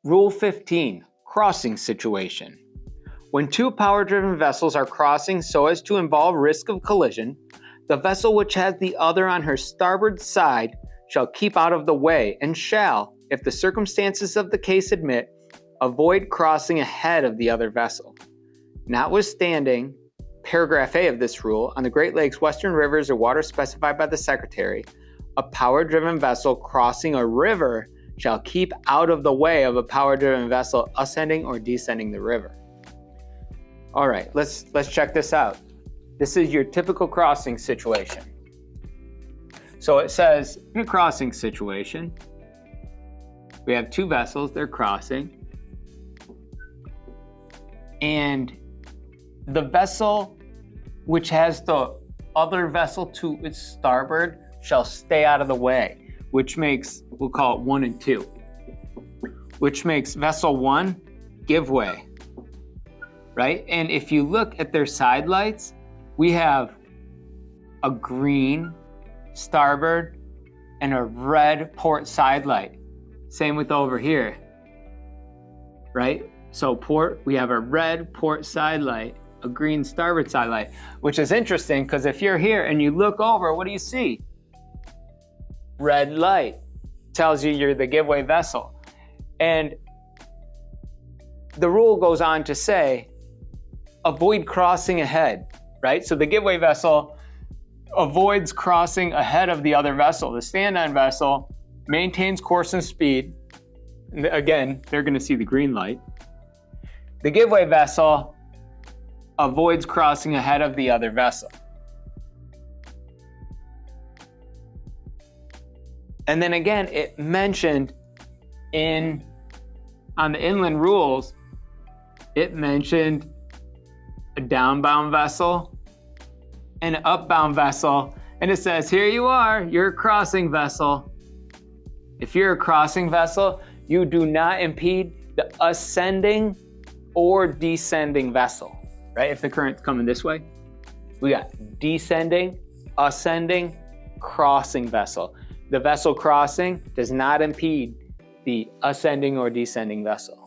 Rule 15, crossing situation. When two power-driven vessels are crossing so as to involve risk of collision, the vessel which has the other on her starboard side shall keep out of the way and shall, if the circumstances of the case admit, avoid crossing ahead of the other vessel. Notwithstanding, paragraph A of this rule, on the Great Lakes, western rivers, or waters specified by the Secretary, a power-driven vessel crossing a river shall keep out of the way of a power-driven vessel ascending or descending the river. All right, let's check this out. This is your typical crossing situation. So it says, in a crossing situation, we have two vessels, they're crossing, and the vessel which has the other vessel to its starboard shall stay out of the way, which makes, we'll call it 1 and 2, which makes vessel 1 give way, right? And if you look at their side lights, we have a green starboard and a red port side light. Same with over here, right? So port, we have a red port side light, a green starboard side light, which is interesting because if you're here and you look over, what do you see? Red light tells you you're the giveaway vessel. And the rule goes on to say, avoid crossing ahead, right? So the giveaway vessel avoids crossing ahead of the other vessel. The stand-on vessel maintains course and speed. And again, they're going to see the green light. The giveaway vessel avoids crossing ahead of the other vessel. And then again, it mentioned on the inland rules, it mentioned a downbound vessel and an upbound vessel. And it says, here you are, you're a crossing vessel. If you're a crossing vessel, you do not impede the ascending or descending vessel, right? If the current's coming this way, we got descending, ascending, crossing vessel. The vessel crossing does not impede the ascending or descending vessel.